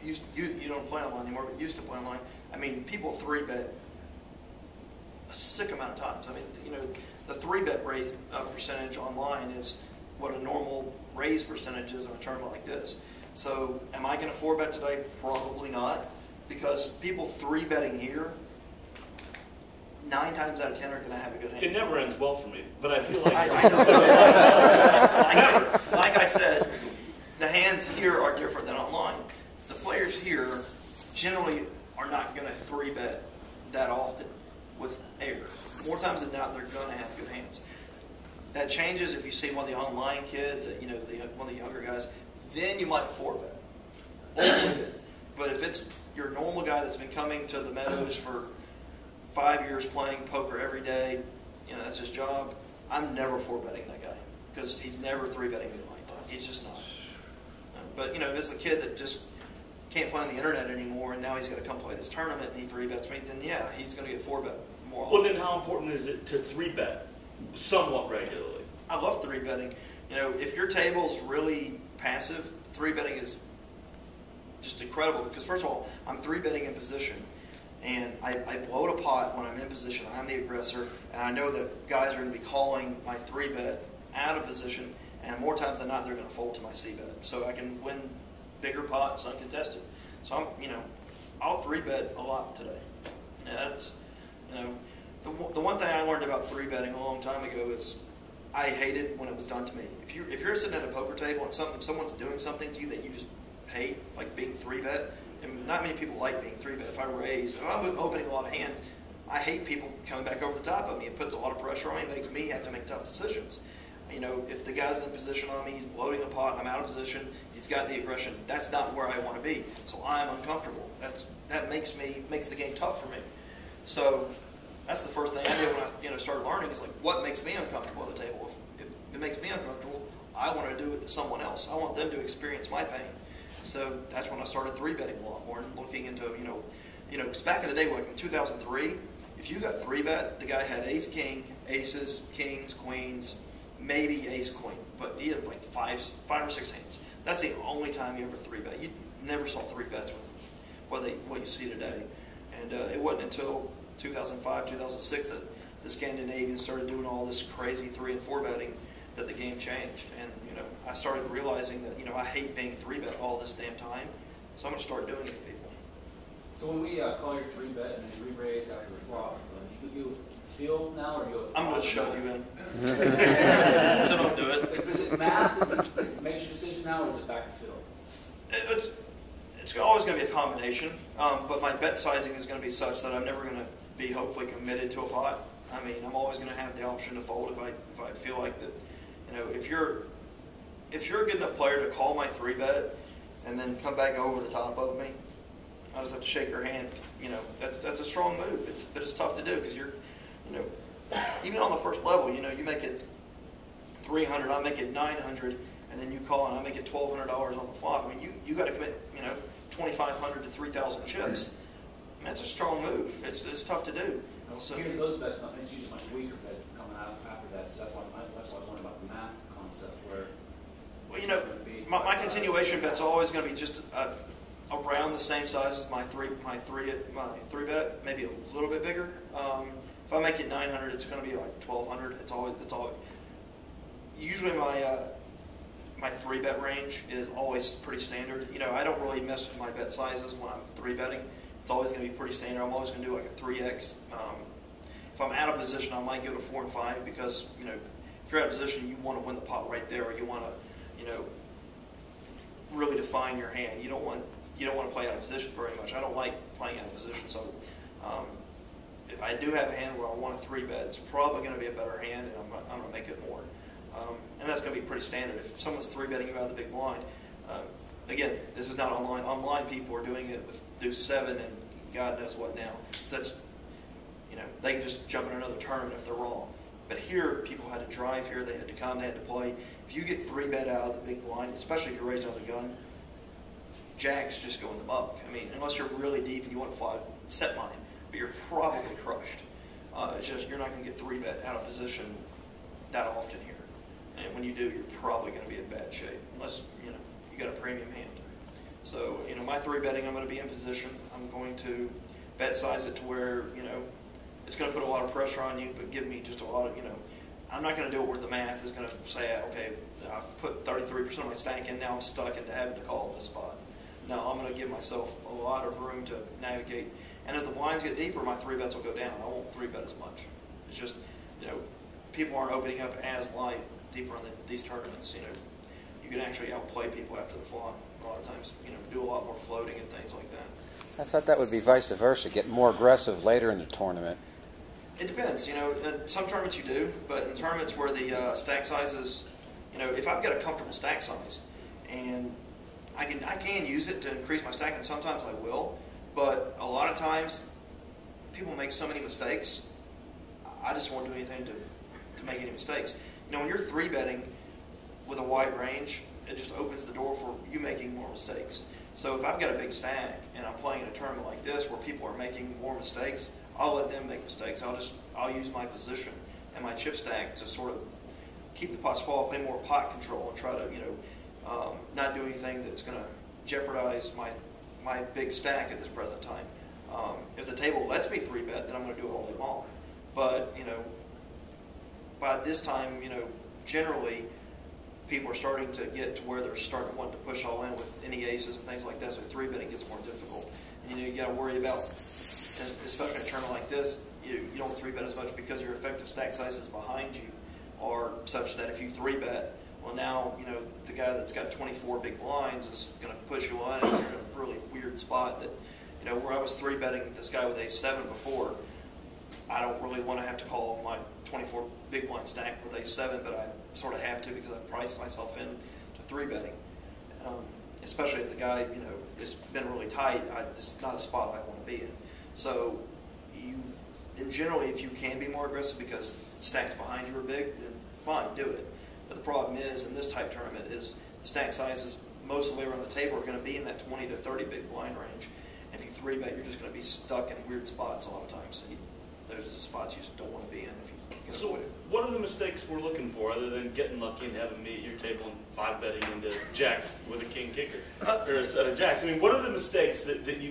you don't play online anymore, but used to play online. I mean, people 3-bet a sick amount of times. I mean, you know, the 3-bet raise percentage online is what a normal raise percentage is in a tournament like this. So, am I going to 4-bet today? Probably not, because people 3-betting here, 9 times out of 10 are going to have a good hand. It never ends well for me, but I feel like I know. like I said, the hands here are different than online. The players here generally are not going to 3-bet that often with air. More times than not, they're going to have good hands. That changes if you see one of the online kids, you know, one of the younger guys. Then you might 4-bet. But if it's your normal guy that's been coming to the Meadows for 5 years playing poker every day, you know, that's his job, I'm never 4-betting that guy because he's never 3-betting me like that. He's just not. But, you know, if it's a kid that just can't play on the internet anymore and now he's got to come play this tournament and he 3-bets me, then yeah, he's going to get 4-bet more often. Well, then how important is it to 3-bet somewhat regularly? I love 3-betting. You know, if your table's really passive, 3-betting is just incredible because, first of all, I'm 3-betting in position. And I bloat a pot when I'm in position. I'm the aggressor, and I know that guys are going to be calling my 3-bet out of position, and more times than not, they're going to fold to my C-bet. So I can win bigger pots uncontested. So I'm, you know, I'll 3-bet a lot today. And that's, you know, the one thing I learned about 3-betting a long time ago is I hated when it was done to me. If you're sitting at a poker table and someone's doing something to you that you just hate, like being 3-bet. And not many people like being 3-bet. If I raise, if I'm opening a lot of hands, I hate people coming back over the top of me. It puts a lot of pressure on me. It makes me have to make tough decisions. You know, if the guy's in position on me, he's bloating a pot, I'm out of position, he's got the aggression, that's not where I want to be. So I'm uncomfortable. That makes the game tough for me. So that's the first thing I did when I started learning is like, what makes me uncomfortable at the table? If it makes me uncomfortable, I want to do it to someone else. I want them to experience my pain. So that's when I started 3-betting a lot more and looking into, because back in the day, like in 2003, if you got 3-bet, the guy had ace, king, aces, kings, queens, maybe ace, queen, but he had like five or six hands. That's the only time you ever 3-bet. You never saw 3-bets with what you see today. And it wasn't until 2005, 2006 that the Scandinavians started doing all this crazy 3- and 4-betting that the game changed. And, I started realizing that, I hate being 3-bet all this damn time, so I'm going to start doing it to people. So when we call your 3-bet and then re-raise after the flop, you feel now or you... I'm going to shove you in. So don't do it. So is it math that makes your decision now, or is it back to field? It's always going to be a combination, but my bet sizing is going to be such that I'm never going to be hopefully committed to a pot. I mean, I'm always going to have the option to fold if I feel like that. If you're a good enough player to call my 3-bet and then come back over the top of me, I just have to shake your hand. That's a strong move, but it's tough to do because you're, even on the first level, you make it 300, I make it 900, and then you call and I make it $1,200 on the flop. I mean, you got to commit, 2,500 to 3,000 chips. I mean, that's a strong move. It's tough to do. So here, those bets, it's usually much weaker bet coming out after that. So that's why I was wondering about the math concept where. Well, my continuation bet's always going to be just around the same size as my 3-bet, maybe a little bit bigger. If I make it 900, it's going to be like 1,200. It's always. Usually my 3-bet range is always pretty standard. I don't really mess with my bet sizes when I'm 3-betting. It's always going to be pretty standard. I'm always going to do like a 3x. If I'm out of position, I might go to 4 and 5 because if you're out of position, you want to win the pot right there, or you want to really define your hand. You don't want to play out of position very much. I don't like playing out of position, so if I do have a hand where I want a 3-bet, it's probably going to be a better hand, and I'm going to make it more. And that's going to be pretty standard. If someone's 3-betting you out of the big blind, again, this is not online. Online people are doing it with deuce 7 and God knows what now. So that's, they can just jump in another tournament if they're wrong. But here, people had to drive here, they had to come, they had to play. If you get 3-bet out of the big blind, especially if you're raised out of the gun, jacks just go in the muck. I mean, unless you're really deep and you want to fly set mine, but you're probably crushed. It's just you're not going to get 3-bet out of position that often here. And when you do, you're probably going to be in bad shape, unless you got a premium hand. So, you know, my three betting, I'm going to be in position. I'm going to bet size it to where, you know, it's going to put a lot of pressure on you, but give me just a lot of, you know, I'm not going to do it where the math is going to say, okay, I've put 33% of my stack in, now I'm stuck into having to call this spot. No, I'm going to give myself a lot of room to navigate. And as the blinds get deeper, my three bets will go down. I won't three bet as much. It's just, you know, people aren't opening up as light deeper in these tournaments. You know, you can actually outplay people after the flop a lot of times. You know, do a lot more floating and things like that. I thought that would be vice versa, get more aggressive later in the tournament. It depends. You know, in some tournaments you do, but in tournaments where the stack size is, you know, if I've got a comfortable stack size and I can use it to increase my stack, and sometimes I will, but a lot of times people make so many mistakes, I just won't do anything to make any mistakes. You know, when you're three betting with a wide range, it just opens the door for you making more mistakes. So if I've got a big stack and I'm playing in a tournament like this where people are making more mistakes, I'll let them make mistakes. I'll use my position and my chip stack to sort of keep the pot small, play more pot control, and try to, you know, not do anything that's going to jeopardize my big stack at this present time. If the table lets me three bet, then I'm going to do it all day long. But, you know, by this time, you know, generally people are starting to get to where they're starting to want to push all in with any aces and things like that, so three betting gets more difficult. And, you know, you got to worry about, especially in a tournament like this, you don't three bet as much because your effective stack sizes behind you are such that if you three bet, well, now, you know, the guy that's got 24 big blinds is going to push you on, and you're in a really weird spot that, you know, where I was three betting this guy with ace-7 before, I don't really want to have to call off my 24 big blind stack with ace-7, but I sort of have to because I've priced myself in to three betting. Especially if the guy, you know, it's been really tight, it's not a spot I want to be in. So, and generally, if you can be more aggressive because stacks behind you are big, then fine, do it. But the problem is, in this type tournament, is the stack sizes most of the way around the table are going to be in that 20 to 30 big blind range. And if you three bet, you're just going to be stuck in weird spots a lot of times. There's the spots you just don't want to be in if you can So avoid it. what are the mistakes we're looking for other than getting lucky and having me at your table and five betting into jacks with a king kicker or a set of jacks? I mean, what are the mistakes that you